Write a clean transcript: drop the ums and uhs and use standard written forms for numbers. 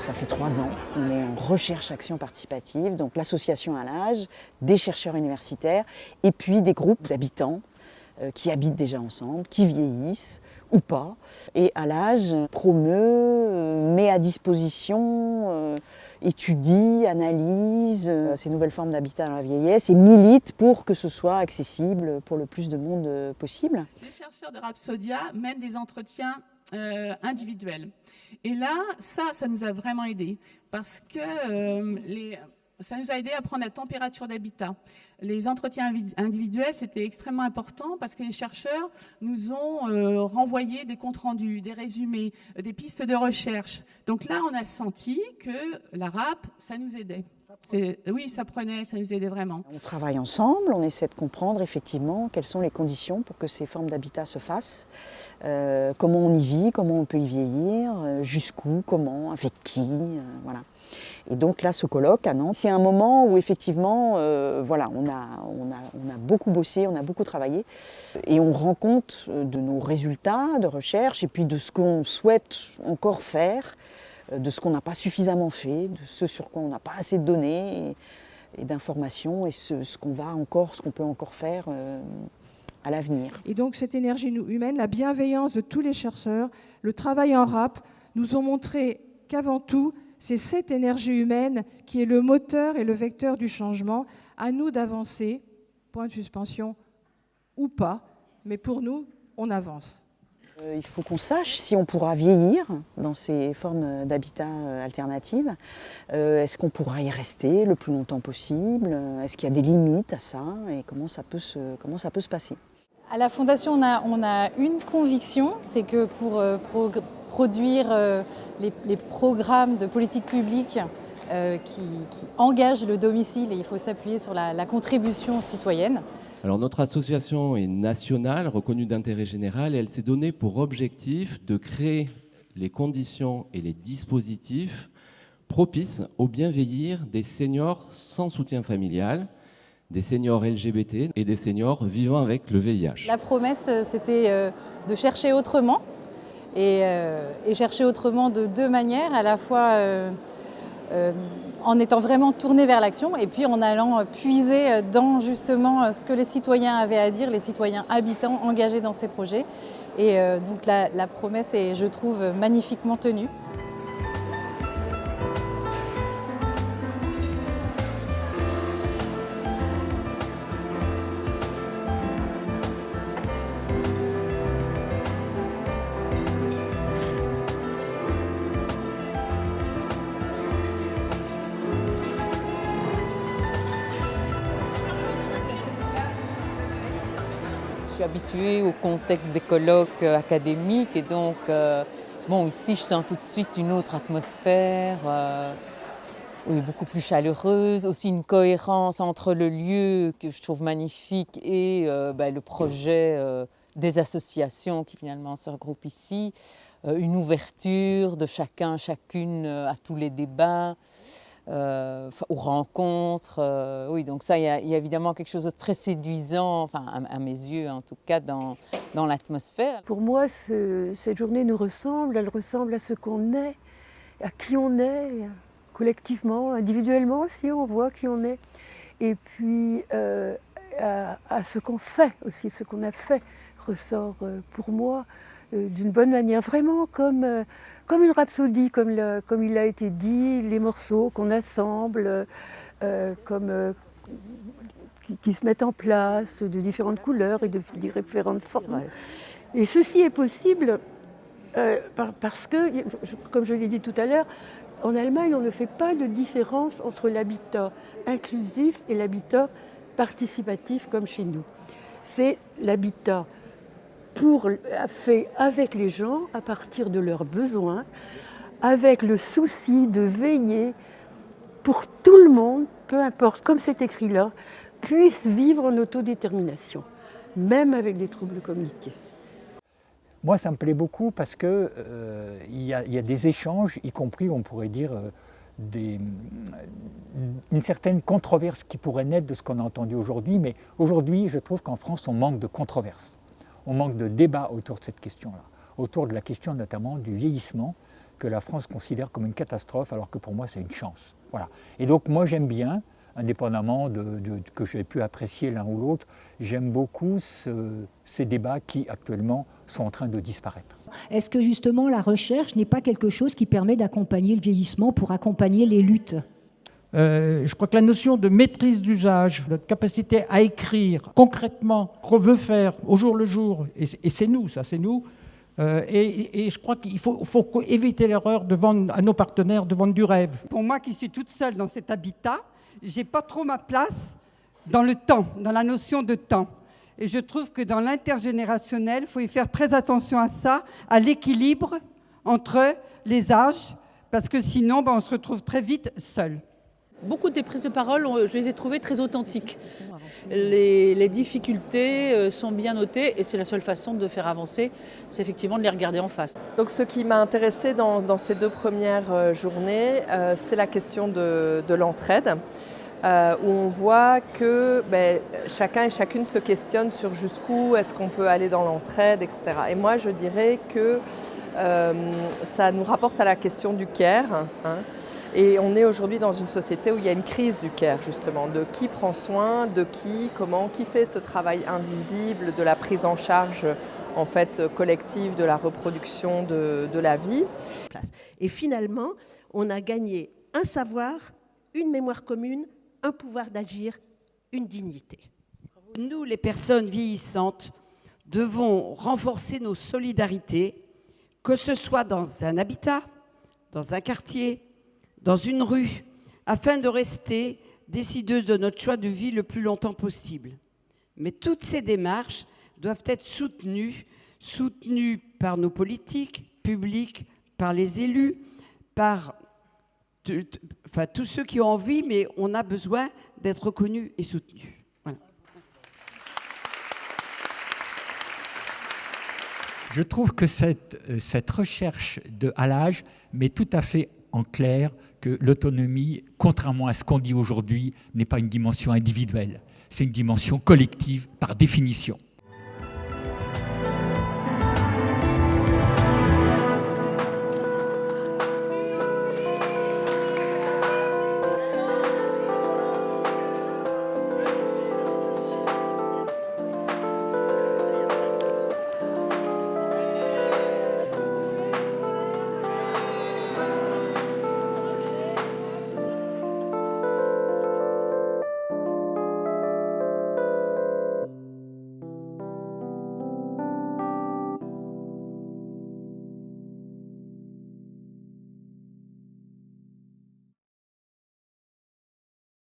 Ça fait 3 ans qu'on est en recherche-action participative, donc l'association à l'âge, des chercheurs universitaires et puis des groupes d'habitants qui habitent déjà ensemble, qui vieillissent ou pas. Et à l'âge promeut, met à disposition, étudie, analyse ces nouvelles formes d'habitat dans la vieillesse et milite pour que ce soit accessible pour le plus de monde possible. Les chercheurs de Rapsodia mènent des entretiens individuels. Et là, ça nous a vraiment aidés parce que ça nous a aidé à prendre la température d'habitat. Les entretiens individuels, c'était extrêmement important parce que les chercheurs nous ont renvoyé des comptes rendus, des résumés, des pistes de recherche. Donc là, on a senti que la RAP, ça nous aidait. Oui, ça nous aidait vraiment. On travaille ensemble, on essaie de comprendre effectivement quelles sont les conditions pour que ces formes d'habitat se fassent, comment on y vit, comment on peut y vieillir, jusqu'où, comment, avec qui, voilà. Et donc là, ce colloque à Nantes, c'est un moment où effectivement, voilà, on a beaucoup bossé, on a beaucoup travaillé, et on rend compte de nos résultats de recherche et puis de ce qu'on souhaite encore faire, de ce qu'on n'a pas suffisamment fait, de ce sur quoi on n'a pas assez de données et d'informations, et ce qu'on peut encore faire à l'avenir. Et donc cette énergie humaine, la bienveillance de tous les chercheurs, le travail en RAP, nous ont montré qu'avant tout, c'est cette énergie humaine qui est le moteur et le vecteur du changement. À nous d'avancer, point de suspension ou pas, mais pour nous, on avance. Il faut qu'on sache si on pourra vieillir dans ces formes d'habitat alternatives. Est-ce qu'on pourra y rester le plus longtemps possible? Est-ce qu'il y a des limites à ça? Et comment ça peut se passer? À la Fondation, on a une conviction, c'est que pour produire les programmes de politique publique qui engagent le domicile, et il faut s'appuyer sur la contribution citoyenne. Alors notre association est nationale, reconnue d'intérêt général, et elle s'est donnée pour objectif de créer les conditions et les dispositifs propices au bien vieillir des seniors sans soutien familial, des seniors LGBT et des seniors vivant avec le VIH. La promesse, c'était de chercher autrement, et chercher autrement de deux manières, à la fois en étant vraiment tourné vers l'action et puis en allant puiser dans justement ce que les citoyens avaient à dire, les citoyens habitants engagés dans ces projets. Et donc la promesse est, je trouve, magnifiquement tenue. Je suis habituée au contexte des colloques académiques et donc ici je sens tout de suite une autre atmosphère, beaucoup plus chaleureuse, aussi une cohérence entre le lieu que je trouve magnifique et le projet des associations qui finalement se regroupent ici, une ouverture de chacun, chacune à tous les débats. Aux rencontres, donc ça, il y a évidemment quelque chose de très séduisant, enfin à mes yeux en tout cas, dans l'atmosphère. Pour moi, cette journée nous ressemble, elle ressemble à ce qu'on est, à qui on est, collectivement, individuellement aussi, on voit qui on est, et puis à ce qu'on fait aussi, ce qu'on a fait ressort pour moi d'une bonne manière, vraiment comme une rhapsodie, comme il a été dit, les morceaux qu'on assemble, qui se mettent en place de différentes couleurs et de différentes formes. Ouais. Et ceci est possible parce que, comme je l'ai dit tout à l'heure, en Allemagne, on ne fait pas de différence entre l'habitat inclusif et l'habitat participatif comme chez nous. C'est l'habitat fait avec les gens à partir de leurs besoins, avec le souci de veiller pour tout le monde, peu importe, comme c'est écrit là, puisse vivre en autodétermination, même avec des troubles cognitifs. Moi, ça me plaît beaucoup parce qu'il y a des échanges, y compris, on pourrait dire, une certaine controverse qui pourrait naître de ce qu'on a entendu aujourd'hui. Mais aujourd'hui, je trouve qu'en France, on manque de controverse. On manque de débat autour de cette question-là, autour de la question notamment du vieillissement, que la France considère comme une catastrophe, alors que pour moi c'est une chance. Voilà. Et donc moi j'aime bien, indépendamment que j'ai pu apprécier l'un ou l'autre, j'aime beaucoup ces débats qui actuellement sont en train de disparaître. Est-ce que justement la recherche n'est pas quelque chose qui permet d'accompagner le vieillissement pour accompagner les luttes ? Je crois que la notion de maîtrise d'usage, notre capacité à écrire concrètement, qu'on veut faire au jour le jour, et c'est nous, ça c'est nous, et je crois qu'il faut éviter l'erreur de vendre à nos partenaires, de vendre du rêve. Pour moi qui suis toute seule dans cet habitat, j'ai pas trop ma place dans le temps, dans la notion de temps. Et je trouve que dans l'intergénérationnel, il faut y faire très attention à ça, à l'équilibre entre les âges, parce que sinon, on se retrouve très vite seul. Beaucoup des prises de parole, je les ai trouvées très authentiques. Les difficultés sont bien notées et c'est la seule façon de faire avancer, c'est effectivement de les regarder en face. Donc ce qui m'a intéressée dans ces 2 premières journées, c'est la question de l'entraide, où on voit que chacun et chacune se questionne sur jusqu'où est-ce qu'on peut aller dans l'entraide, etc. Et moi je dirais que ça nous rapporte à la question du care. Et on est aujourd'hui dans une société où il y a une crise du care, justement, de qui prend soin, de qui, comment, qui fait ce travail invisible de la prise en charge en fait collective de la reproduction de la vie. Et finalement, on a gagné un savoir, une mémoire commune, un pouvoir d'agir, une dignité. Nous, les personnes vieillissantes, devons renforcer nos solidarités, que ce soit dans un habitat, dans un quartier, dans une rue, afin de rester décideuses de notre choix de vie le plus longtemps possible. Mais toutes ces démarches doivent être soutenues par nos politiques publiques, par les élus, par tous ceux qui ont envie, mais on a besoin d'être reconnus et soutenus. Voilà. Je trouve que cette recherche à l'âge met tout à fait en clair que l'autonomie, contrairement à ce qu'on dit aujourd'hui, n'est pas une dimension individuelle, c'est une dimension collective par définition.